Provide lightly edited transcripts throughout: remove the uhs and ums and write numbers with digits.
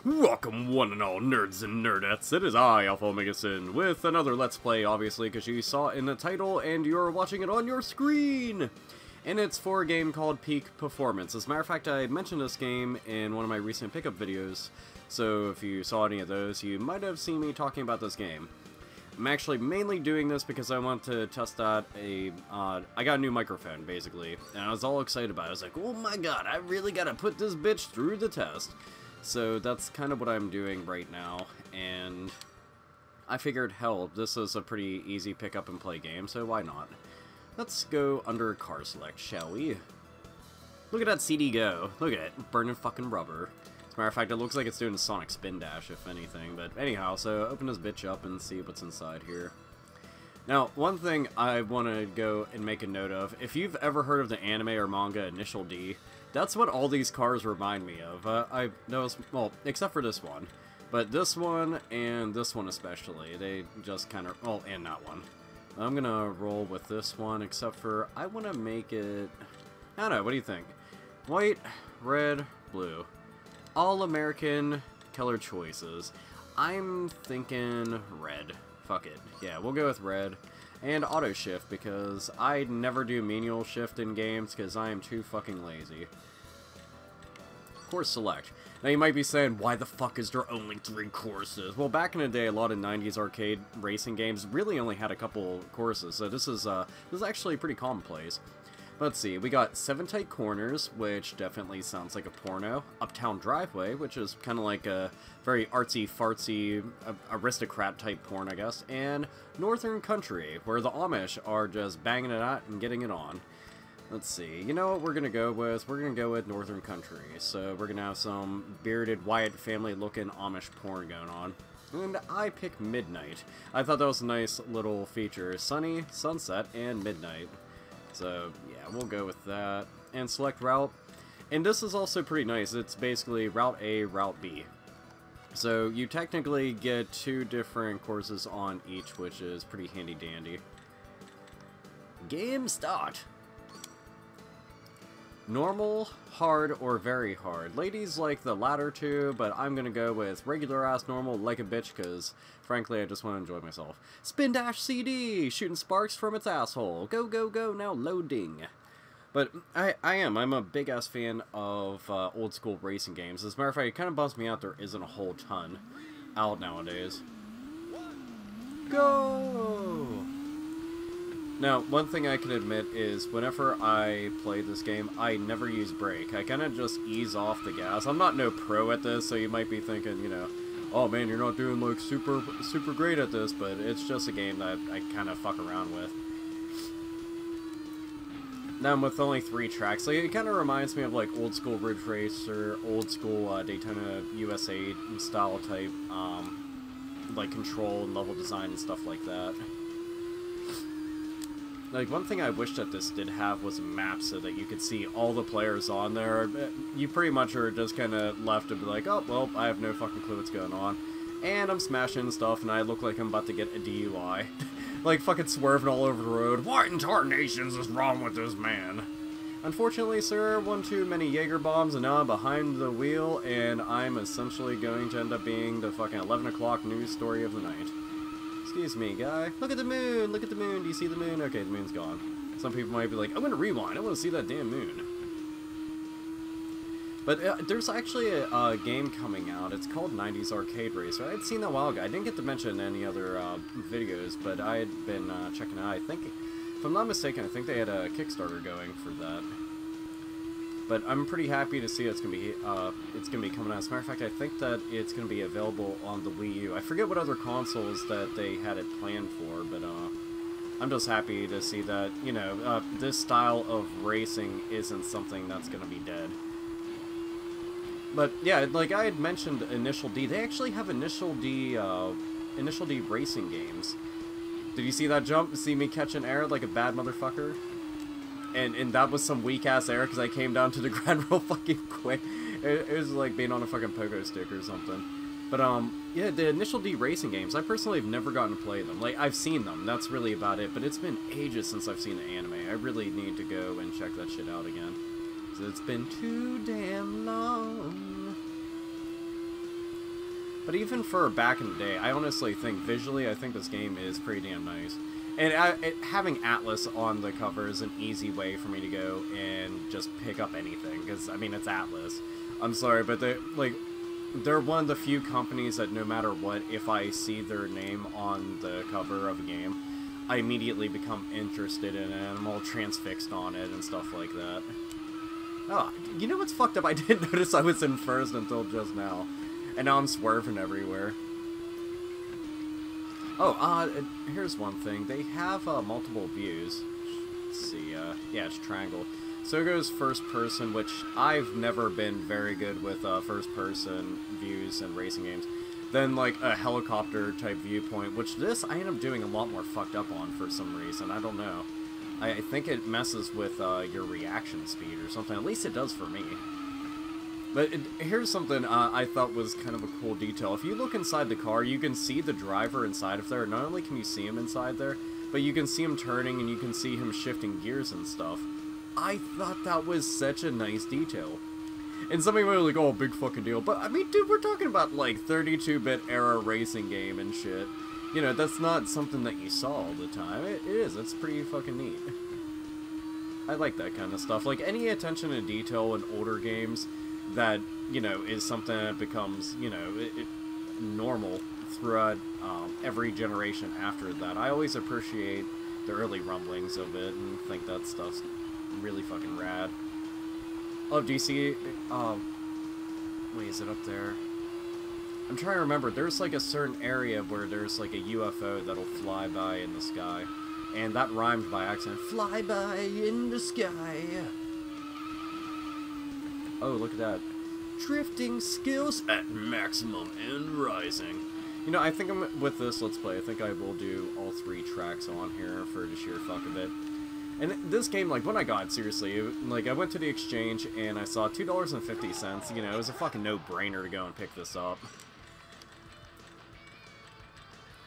Welcome one and all nerds and nerdettes, it is I, AlphaOmegaSin, with another Let's Play, obviously, because you saw it in the title and you're watching it on your screen! And it's for a game called Peak Performance. As a matter of fact, I mentioned this game in one of my recent pickup videos, so if you saw any of those, you might have seen me talking about this game. I'm actually mainly doing this because I want to test out I got a new microphone, basically, and I was all excited about it. I was like, oh my god, I really gotta put this bitch through the test. So that's kind of what I'm doing right now, and I figured, hell, this is a pretty easy pick up and play game, so why not? Let's go under car select, shall we? Look at that CD go. Look at it, burning fucking rubber. As a matter of fact, it looks like it's doing a Sonic spin dash, if anything, but anyhow, so open this bitch up and see what's inside here. Now, one thing I want to go and make a note of, if you've ever heard of the anime or manga Initial D, that's what all these cars remind me of. I noticed, well, except for this one. But this one and this one especially, they just kind of, well, and that one. I'm gonna roll with this one, except for, I want to make it, I don't know, what do you think? White, red, blue. All American color choices. I'm thinking red. Fuck it. Yeah, we'll go with red. And auto shift, because I never do manual shift in games because I am too fucking lazy. Course select. Now you might be saying, why the fuck is there only 3 courses? Well, back in the day, a lot of 90s arcade racing games really only had a couple courses, so this is actually pretty commonplace. Let's see, we got 7 tight corners, which definitely sounds like a porno. Uptown Driveway, which is kind of like a very artsy-fartsy aristocrat type porn, I guess. And Northern Country, where the Amish are just banging it out and getting it on. Let's see, you know what we're gonna go with? We're gonna go with Northern Country. So we're gonna have some bearded Wyatt family-looking Amish porn going on. And I pick Midnight. I thought that was a nice little feature. Sunny, sunset, and midnight. So, yeah, we'll go with that. And select route. And this is also pretty nice. It's basically Route A, Route B. So, you technically get 2 different courses on each, which is pretty handy-dandy. Game start! Normal, hard, or very hard. Ladies like the latter 2, but I'm gonna go with regular-ass normal like a bitch, because, frankly, I just want to enjoy myself. Spin Dash CD! Shooting sparks from its asshole. Go, go, go, now loading. But I'm a big-ass fan of old-school racing games. As a matter of fact, it kind of bums me out there isn't a whole ton out nowadays. Go! Now, one thing I can admit is whenever I play this game, I never use brake. I kind of just ease off the gas. I'm not no pro at this, so you might be thinking, you know, oh man, you're not doing like super great at this, but it's just a game that I kind of fuck around with. Now, with only 3 tracks, like, it kind of reminds me of like old school Ridge Racer, old school Daytona USA style type, like control and level design and stuff like that. Like, one thing I wish that this did have was a map so that you could see all the players on there. You pretty much are just kind of left to be like, oh, well, I have no fucking clue what's going on. And I'm smashing stuff, and I look like I'm about to get a DUI. Like, fucking swerving all over the road. What in tarnations is wrong with this man? Unfortunately, sir, one too many Jaeger bombs, and now I'm behind the wheel, and I'm essentially going to end up being the fucking 11 o'clock news story of the night. Excuse me, guy. Look at the moon! Look at the moon! Do you see the moon? Okay, the moon's gone. Some people might be like, I'm gonna rewind. I want to see that damn moon. But there's actually a game coming out. It's called 90s Arcade Racer. I had seen that a while ago. I didn't get to mention any other videos, but I had been checking it out. I think, if I'm not mistaken, I think they had a Kickstarter going for that. But I'm pretty happy to see it's gonna be coming out. As a matter of fact, I think that it's gonna be available on the Wii U. I forget what other consoles that they had it planned for, but I'm just happy to see that, you know, this style of racing isn't something that's gonna be dead. But yeah, like I had mentioned, Initial D. They actually have Initial D racing games. Did you see that jump? See me catch an air like a bad motherfucker? And that was some weak-ass air because I came down to the ground real fucking quick. It was like being on a fucking pogo stick or something. But, yeah, the Initial D racing games, I personally have never gotten to play them. Like, I've seen them, that's really about it, but it's been ages since I've seen the anime. I really need to go and check that shit out again. 'Cause it's been too damn long. But even for back in the day, I honestly think, visually, I think this game is pretty damn nice. And having Atlus on the cover is an easy way for me to go and just pick up anything, because, I mean, it's Atlus. I'm sorry, but they're one of the few companies that no matter what, if I see their name on the cover of a game, I immediately become interested in it, and I'm all transfixed on it and stuff like that. Oh, you know what's fucked up? I didn't notice I was in first until just now. And now I'm swerving everywhere. Oh, here's one thing. They have multiple views. Let's see, yeah, it's triangle. So it goes first person, which I've never been very good with first person views in racing games. Then, like, a helicopter type viewpoint, which this I end up doing a lot more fucked up on for some reason. I don't know. I think it messes with your reaction speed or something. At least it does for me. But here's something I thought was kind of a cool detail. If you look inside the car, you can see the driver inside of there. Not only can you see him inside there, but you can see him turning and you can see him shifting gears and stuff. I thought that was such a nice detail. And some people are like, oh, big fucking deal. But, I mean, dude, we're talking about, like, 32-bit era racing game and shit. You know, that's not something that you saw all the time. It is. It's pretty fucking neat. I like that kind of stuff. Like, any attention to detail in older games that, you know, is something that becomes, you know, normal throughout every generation after that. I always appreciate the early rumblings of it and think that stuff's really fucking rad. Oh, do you see, wait, is it up there? I'm trying to remember. There's, like, a certain area where there's, like, a UFO that'll fly by in the sky. And that rhymed by accident. Fly by in the sky. Oh, look at that. Drifting skills at maximum and rising. You know, I think with this Let's Play, I think I will do all 3 tracks on here for the sheer fuck of it. And this game, like, when I got it, seriously, like, I went to the exchange and I saw $2.50. You know, it was a fucking no-brainer to go and pick this up.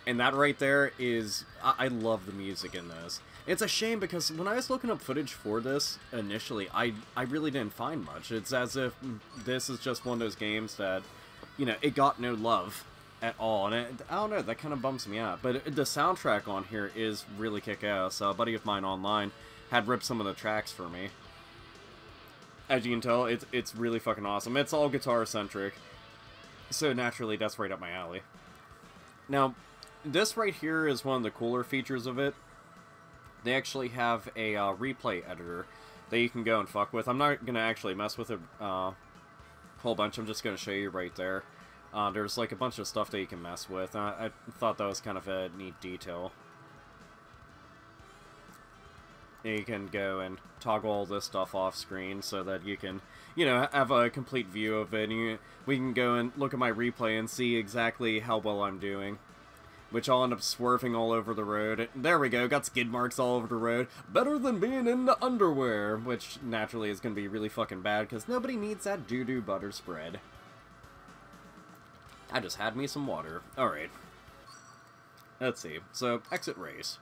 And that right there is... I love the music in this. It's a shame because when I was looking up footage for this, initially, I really didn't find much. It's as if this is just one of those games that, you know, it got no love at all. And I don't know, that kind of bums me out. But the soundtrack on here is really kick-ass. A buddy of mine online had ripped some of the tracks for me. As you can tell, it's really fucking awesome. It's all guitar-centric. So naturally, that's right up my alley. Now, this right here is one of the cooler features of it. They actually have a replay editor that you can go and fuck with. I'm not going to actually mess with it a whole bunch. I'm just going to show you right there. There's like a bunch of stuff that you can mess with. I thought that was kind of a neat detail. And you can go and toggle all this stuff off screen so that you can, you know, have a complete view of it. And we can go and look at my replay and see exactly how well I'm doing. Which I'll end up swerving all over the road. There we go, got skid marks all over the road. Better than being in the underwear, which naturally is going to be really fucking bad, because nobody needs that doo-doo butter spread. I just had me some water. Alright. Let's see. So, exit race.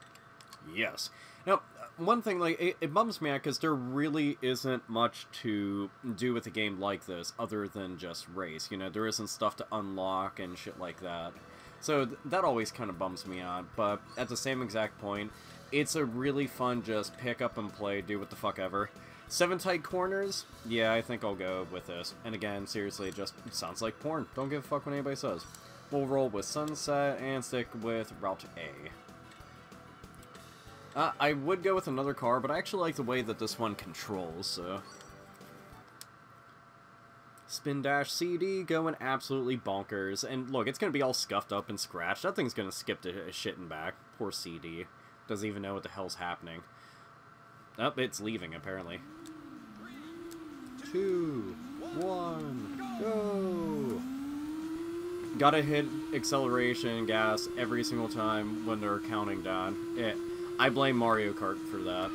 Yes. Now, one thing, like, it bums me out, because there really isn't much to do with a game like this, other than just race. You know, there isn't stuff to unlock and shit like that. So that always kind of bums me out, but at the same exact point, it's a really fun just pick up and play, do what the fuck ever. 7 tight corners? Yeah, I think I'll go with this. And again, seriously, it just sounds like porn. Don't give a fuck what anybody says. We'll roll with Sunset and stick with Route A. I would go with another car, but I actually like the way that this one controls, so... Spin dash CD going absolutely bonkers. And look, it's going to be all scuffed up and scratched. That thing's going to skip to shit and back. Poor CD. Doesn't even know what the hell's happening. Oh, it's leaving, apparently. 2, 1, go! Gotta hit acceleration and gas every single time when they're counting down. I blame Mario Kart for that.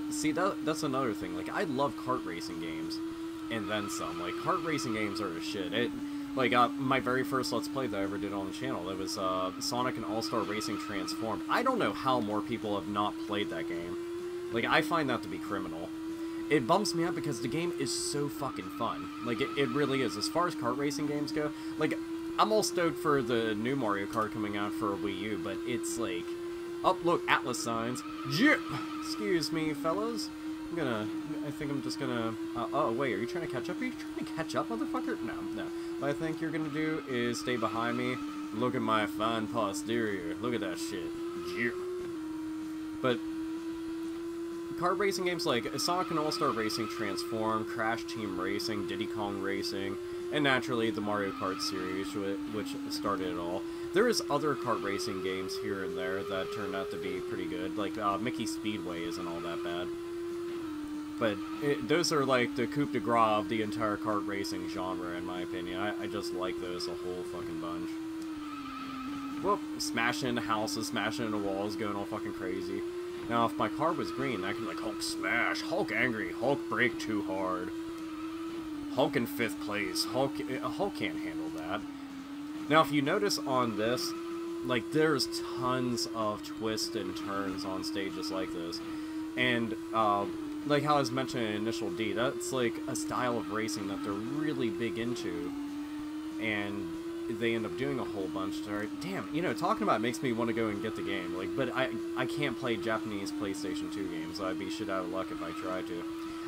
See, that's another thing. Like, I love kart racing games. And then some. Like, kart racing games are the shit. My very first Let's Play that I ever did on the channel, it was Sonic and All-Star Racing Transformed. I don't know how more people have not played that game. Like, I find that to be criminal. it bums me out because the game is so fucking fun. Like, it really is. As far as kart racing games go, like, I'm all stoked for the new Mario Kart coming out for Wii U, but it's like, oh, look, Atlus signs. Jip! Excuse me, fellas. I think I'm just gonna, oh, wait, are you trying to catch up? Are you trying to catch up, motherfucker? No. What I think you're gonna do is stay behind me. Look at my fine posterior. Look at that shit. Jip. But kart racing games like Sonic and All-Star Racing, Transform, Crash Team Racing, Diddy Kong Racing, and naturally the Mario Kart series, which started it all. There is other kart racing games here and there that turned out to be pretty good, like Mickey Speedway isn't all that bad. But those are like the coup de grace of the entire kart racing genre, in my opinion. I just like those a whole fucking bunch. Whoop, smashing into houses, smashing into walls, going all fucking crazy. Now, if my car was green, I could be like, Hulk smash, Hulk angry, Hulk brake too hard. Hulk in 5th place, Hulk can't handle that. Now, if you notice on this, like, there's tons of twists and turns on stages like this. And, like how I was mentioning in Initial D, that's like a style of racing that they're really big into. And they end up doing a whole bunch. Damn, you know, talking about it makes me want to go and get the game. Like, but I can't play Japanese PlayStation 2 games, so I'd be shit out of luck if I tried to.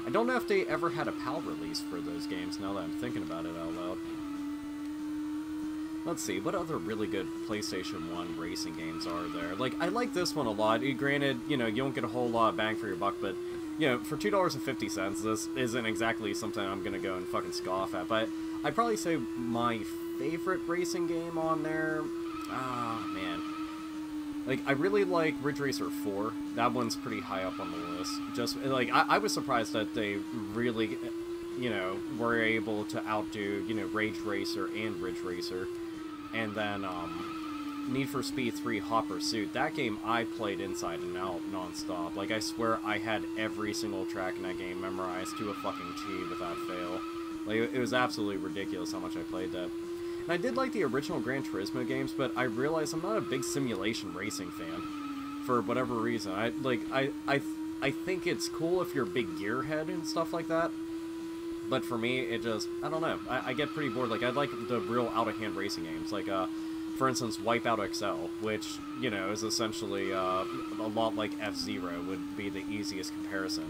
I don't know if they ever had a PAL release for those games, now that I'm thinking about it out loud. Let's see, what other really good PlayStation 1 racing games are there? Like, I like this one a lot. Granted, you know, you don't get a whole lot of bang for your buck, but, you know, for $2.50, this isn't exactly something I'm gonna go and fucking scoff at. But I'd probably say my favorite racing game on there, man. Like, I really like Ridge Racer 4. That one's pretty high up on the list. Just, like, I was surprised that they really, you know, were able to outdo, you know, Rage Racer and Ridge Racer. And then, Need for Speed 3 Hot Pursuit. That game I played inside and out non-stop. Like, I swear I had every single track in that game memorized to a fucking T without fail. Like, it was absolutely ridiculous how much I played that. And I did like the original Gran Turismo games, but I realized I'm not a big simulation racing fan. For whatever reason. I think it's cool if you're a big gearhead and stuff like that. But for me, it just, I don't know. I get pretty bored. Like, I like the real out-of-hand racing games. Like, for instance, Wipeout XL, which, you know, is essentially a lot like F-Zero would be the easiest comparison.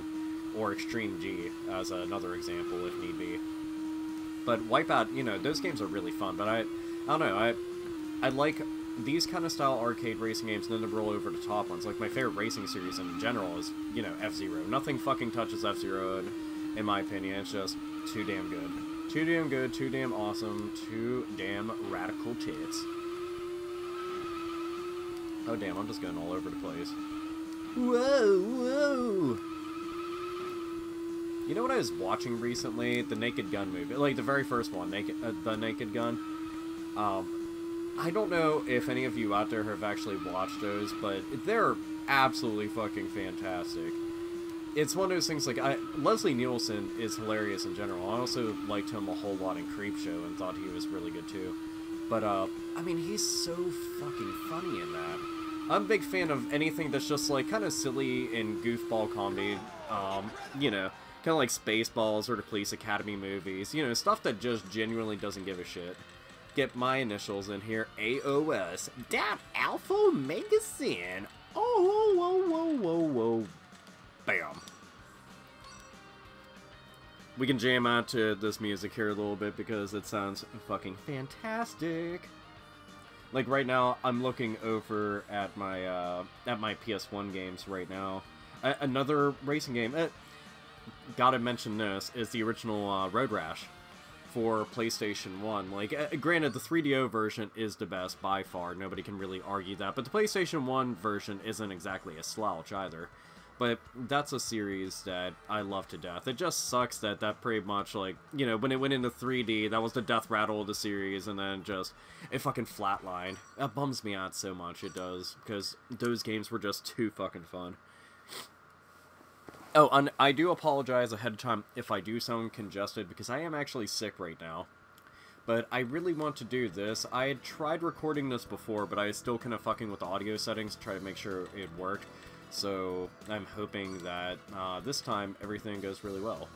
Or Extreme G, as another example, if need be. But Wipeout, you know, those games are really fun, but I don't know, I like these kind of style arcade racing games and then to roll over to top ones. Like, my favorite racing series in general is, you know, F-Zero. Nothing fucking touches F-Zero, in my opinion. It's just too damn good. Too damn good, too damn awesome, too damn radical tits. Oh damn, I'm just going all over the place. Whoa, whoa! You know what I was watching recently? The Naked Gun movie. Like, the very first one, The Naked Gun. I don't know if any of you out there have actually watched those, but they're absolutely fucking fantastic. It's one of those things, like, Leslie Nielsen is hilarious in general. I also liked him a whole lot in Creepshow and thought he was really good too. But, I mean, he's so fucking funny in that. I'm a big fan of anything that's just, like, kind of silly and goofball comedy, you know, kind of like Spaceballs or the Police Academy movies, you know, stuff that just genuinely doesn't give a shit. Get my initials in here, AOS, that AlphaOmegaSin, oh, whoa, whoa, whoa, whoa, bam. We can jam out to this music here a little bit because it sounds fucking fantastic. Like, right now, I'm looking over at my PS1 games right now. Another racing game, gotta mention this, is the original Road Rash for PlayStation 1. Like, granted, the 3DO version is the best by far. Nobody can really argue that. But the PlayStation 1 version isn't exactly a slouch either. But that's a series that I love to death. It just sucks that pretty much, like, you know, when it went into 3D, that was the death rattle of the series, and then just, it fucking flatlined. That bums me out so much, it does, because those games were just too fucking fun. Oh, and I do apologize ahead of time if I do sound congested, because I am actually sick right now. But I really want to do this. I had tried recording this before, but I was still kind of fucking with the audio settings to try to make sure it worked. So I'm hoping that this time everything goes really well.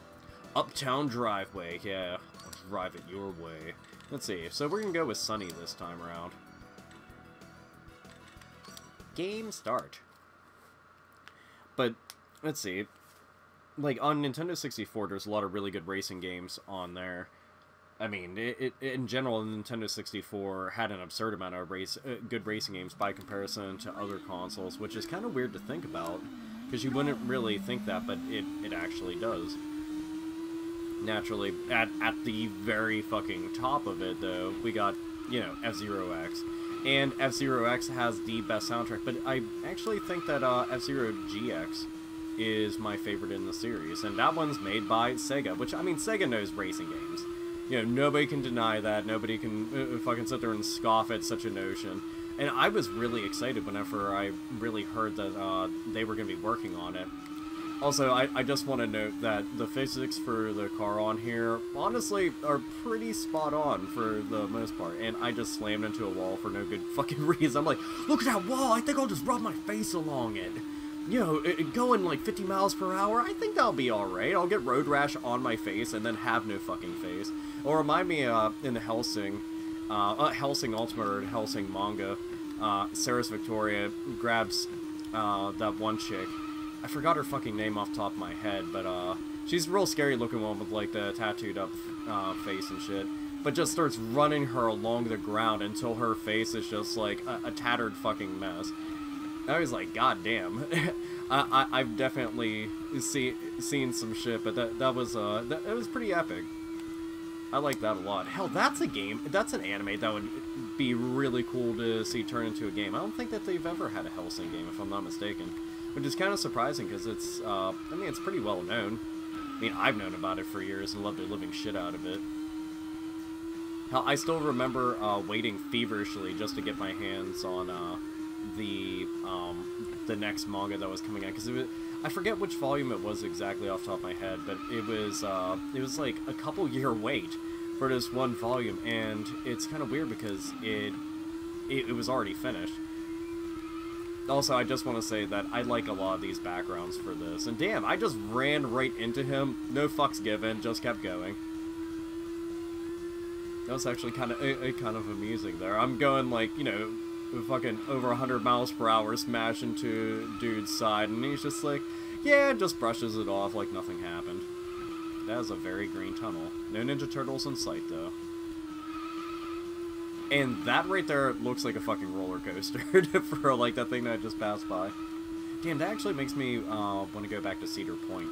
Uptown Driveway, yeah, I'll drive it your way. Let's see, so we're gonna go with Sunny this time around. Game start. But, let's see, like, on Nintendo 64, there's a lot of really good racing games on there. I mean, in general, Nintendo 64 had an absurd amount of good racing games by comparison to other consoles, which is kind of weird to think about, because you wouldn't really think that, but it actually does. Naturally, at the very fucking top of it, though, we got, you know, F-Zero X. And F-Zero X has the best soundtrack, but I actually think that F-Zero GX is my favorite in the series, and that one's made by Sega, which, I mean, Sega knows racing games. You know, nobody can deny that. Nobody can fucking sit there and scoff at such a notion. And I was really excited whenever I really heard that they were going to be working on it. Also, I just want to note that the physics for the car on here, honestly, are pretty spot on for the most part. And I just slammed into a wall for no good fucking reason. I'm like, look at that wall! I think I'll just rub my face along it. You know, going like 50 miles per hour, I think that'll be alright. I'll get road rash on my face and then have no fucking face. Or remind me, in the Hellsing Ultimate or Hellsing manga, Ceres Victoria grabs, that one chick. I forgot her fucking name off the top of my head, but, she's a real scary looking one with, like, the tattooed up, face and shit. But just starts running her along the ground until her face is just, like, a tattered fucking mess. I was like, god damn. I've definitely seen some shit, but that was pretty epic. I like that a lot. Hell, that's a game, that's an anime that would be really cool to see turn into a game. I don't think that they've ever had a Hellsing game, if I'm not mistaken. Which is kind of surprising, because it's, I mean, it's pretty well known. I mean, I've known about it for years and loved the living shit out of it. Hell, I still remember waiting feverishly just to get my hands on the next manga that was coming out, because I forget which volume it was exactly off the top of my head, but it was like a couple year wait for this one volume, and it's kind of weird because it was already finished. Also, I just want to say that I like a lot of these backgrounds for this, and damn, I just ran right into him, no fucks given, just kept going. That was actually kind of amusing there. I'm going, like, you know, fucking over 100 miles per hour, smash into dude's side, and he's just like, yeah, just brushes it off like nothing happened. That is a very green tunnel. No Ninja Turtles in sight, though. And that right there looks like a fucking roller coaster for, like, that thing that I just passed by. Damn, that actually makes me want to go back to Cedar Point.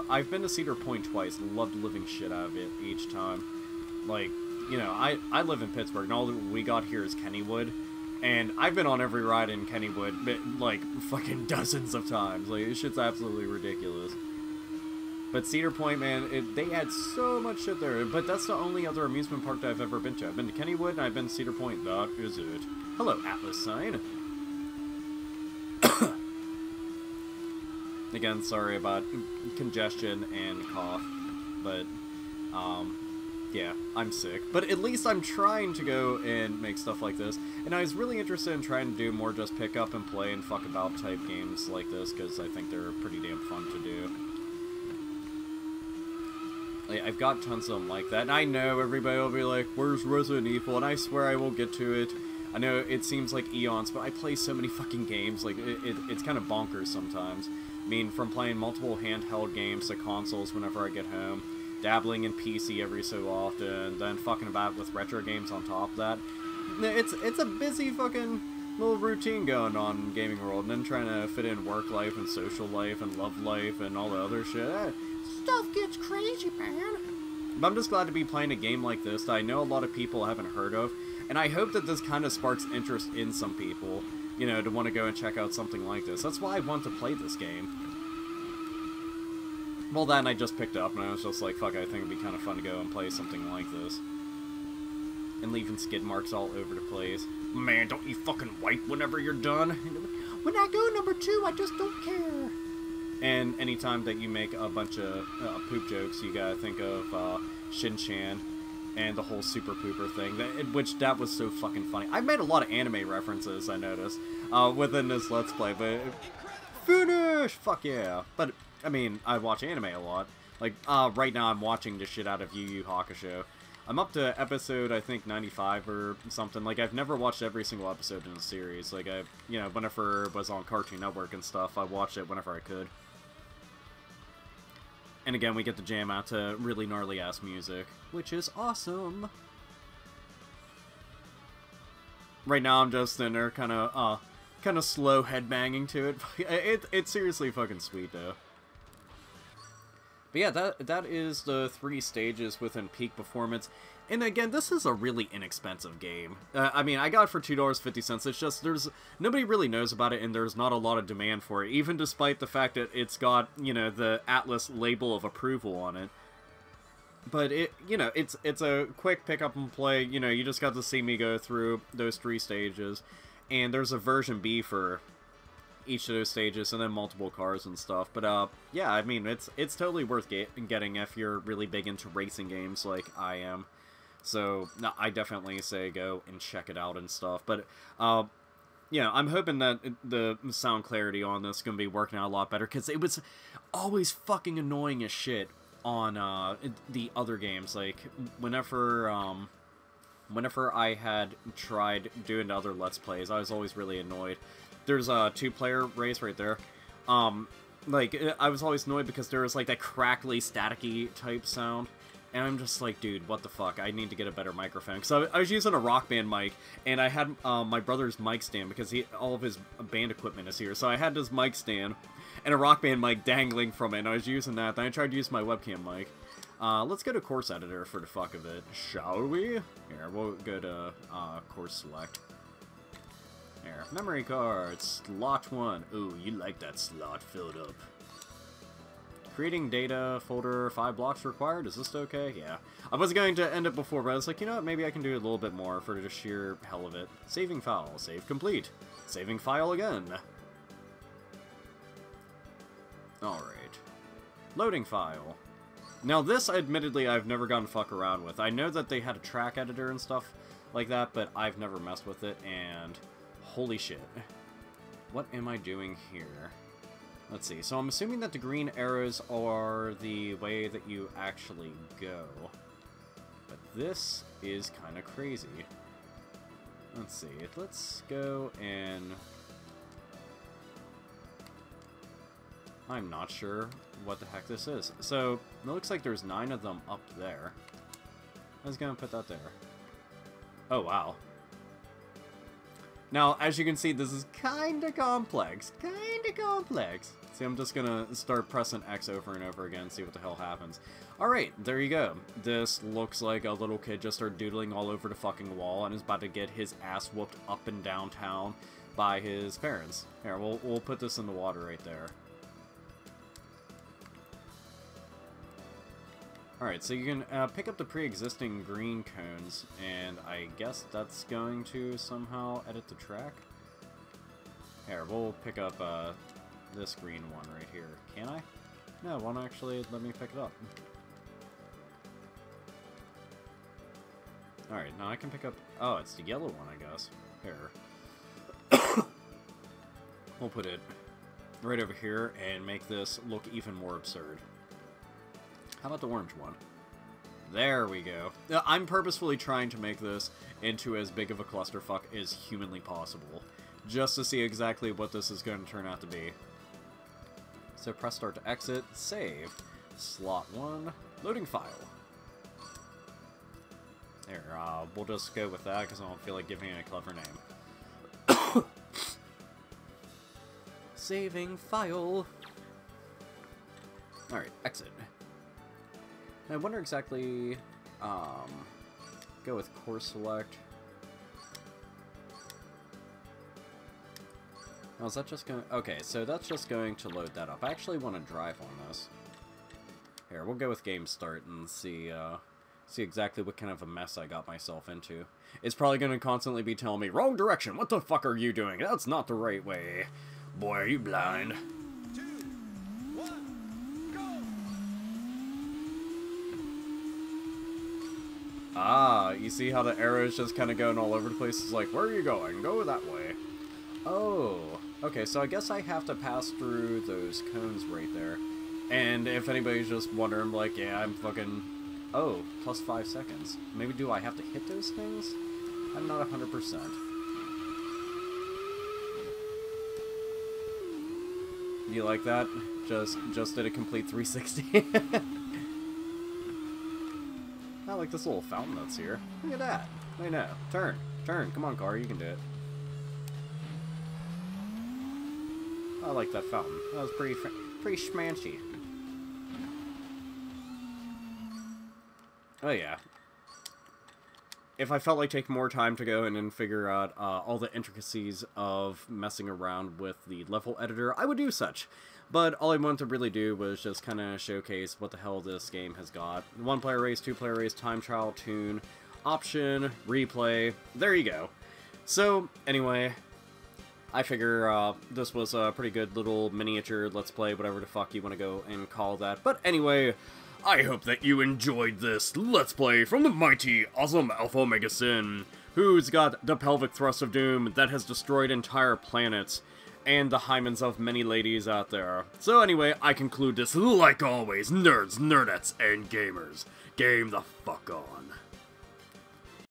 I've been to Cedar Point twice, loved living shit out of it each time. Like, you know, I live in Pittsburgh, and all that we got here is Kennywood, and I've been on every ride in Kennywood, like, fucking dozens of times. Like, this shit's absolutely ridiculous. But Cedar Point, man, they had so much shit there, but that's the only other amusement park that I've ever been to. I've been to Kennywood, and I've been to Cedar Point. That is it. Hello, Atlus sign. Again, sorry about congestion and cough, but, yeah, I'm sick. But at least I'm trying to go and make stuff like this. And I was really interested in trying to do more just pick up and play and fuck about type games like this, because I think they're pretty damn fun to do. Like, I've got tons of them like that. And I know everybody will be like, where's Resident Evil? And I swear I will get to it. I know it seems like eons, but I play so many fucking games. Like, it's kind of bonkers sometimes. I mean, from playing multiple handheld games to consoles whenever I get home, dabbling in PC every so often, then fucking about with retro games on top of that. It's a busy fucking little routine going on in gaming world, and then trying to fit in work life and social life and love life and all the other shit. Stuff gets crazy, man. But I'm just glad to be playing a game like this that I know a lot of people haven't heard of, and I hope that this kind of sparks interest in some people, you know, to want to go and check out something like this. That's why I want to play this game. Well, then I just picked up, and I was just like, fuck, I think it'd be kind of fun to go and play something like this. And leaving skid marks all over the place. Man, don't you fucking wipe whenever you're done? When I go number 2, I just don't care. And anytime that you make a bunch of poop jokes, you gotta think of Shin-Chan and the whole Super Pooper thing, that was so fucking funny. I've made a lot of anime references, I noticed, within this Let's Play, but finish! Fuck yeah. But, I mean, I watch anime a lot. Like, right now I'm watching the shit out of Yu Yu Hakusho. I'm up to episode, I think, 95 or something. Like, I've never watched every single episode in the series. Like, you know, whenever it was on Cartoon Network and stuff, I watched it whenever I could. And again, we get to jam out to really gnarly-ass music, which is awesome. Right now, I'm just in there, kind of slow headbanging to it. It's seriously fucking sweet, though. But yeah, that is the 3 stages within Peak Performance. And again, this is a really inexpensive game. I mean, I got it for $2.50. It's just, nobody really knows about it, and there's not a lot of demand for it, even despite the fact that it's got, you know, the Atlus label of approval on it. But you know, it's a quick pick up and play. You know, you just got to see me go through those 3 stages, and there's a version B for each of those stages, and then multiple cars and stuff. But yeah, I mean, it's totally worth getting if you're really big into racing games like I am. So no, I definitely say go and check it out and stuff. But yeah, I'm hoping that the sound clarity on this is gonna be working out a lot better, because it was always fucking annoying as shit on the other games. Like whenever I had tried doing other Let's Plays, I was always really annoyed. There's a 2-player race right there. Like, I was always annoyed because there was, like, that crackly, staticky type sound. And I'm just like, dude, what the fuck? I need to get a better microphone. Because I was using a Rock Band mic, and I had my brother's mic stand, because all of his band equipment is here. So I had this mic stand and a Rock Band mic dangling from it, and I was using that. Then I tried to use my webcam mic. Let's go to Course Editor for the fuck of it, shall we? Here, we'll go to Course Select. There. Memory card, slot 1. Ooh, you like that slot filled up. Creating data folder, 5 blocks required. Is this okay? Yeah. I was going to end it before, but I was like, you know what, maybe I can do a little bit more for the sheer hell of it. Saving file. Save complete. Saving file again. Alright. Loading file. Now this, admittedly, I've never gotten fuck around with. I know that they had a track editor and stuff like that, but I've never messed with it, and holy shit. What am I doing here? Let's see. So I'm assuming that the green arrows are the way that you actually go. But this is kind of crazy. Let's see. Let's go and... I'm not sure what the heck this is. So, it looks like there's 9 of them up there. I was gonna put that there. Oh, wow. Now, as you can see, this is kinda complex. Kinda complex. See, I'm just gonna start pressing X over and over again and see what the hell happens. Alright, there you go. This looks like a little kid just started doodling all over the fucking wall and is about to get his ass whooped up and downtown by his parents. Here, we'll put this in the water right there. Alright, so you can pick up the pre-existing green cones, and I guess that's going to somehow edit the track. Here, we'll pick up this green one right here. Can I? No, it won't actually let me pick it up. Alright, now I can pick up... Oh, it's the yellow one, I guess. Here. We'll put it right over here and make this look even more absurd. How about the orange one? There we go. I'm purposefully trying to make this into as big of a clusterfuck as humanly possible, just to see exactly what this is going to turn out to be. So press start to exit, save, slot 1, loading file. There, we'll just go with that because I don't feel like giving it a clever name. Saving file. Alright, exit. I wonder exactly, go with course select. Oh, is that just going to... Okay, so that's just going to load that up. I actually want to drive on this. Here, we'll go with game start and see exactly what kind of a mess I got myself into. It's probably going to constantly be telling me, wrong direction, what the fuck are you doing? That's not the right way. Boy, are you blind. Ah, you see how the arrow's just kind of going all over the place? It's like, where are you going? Go that way. Oh, okay, so I guess I have to pass through those cones right there. And if anybody's just wondering, like, yeah, I'm fucking... Oh, plus 5 seconds. Maybe do I have to hit those things? I'm not 100%. You like that? Just did a complete 360. I like this little fountain that's here. Look at that. I know. Turn. Turn. Come on, car. You can do it. I like that fountain. That was pretty schmanchy. Oh, yeah. If I felt like taking more time to go in and figure out all the intricacies of messing around with the level editor, I would do such. But all I wanted to really do was just kind of showcase what the hell this game has got. 1-player race, 2-player race, time trial, tune, option, replay. There you go. So, anyway, I figure this was a pretty good little miniature let's play, whatever the fuck you want to go and call that. But anyway, I hope that you enjoyed this let's play from the mighty, awesome AlphaOmegaSin, who's got the pelvic thrust of doom that has destroyed entire planets, and the hymens of many ladies out there. So anyway, I conclude this, like always, nerds, nerdettes, and gamers. Game the fuck on.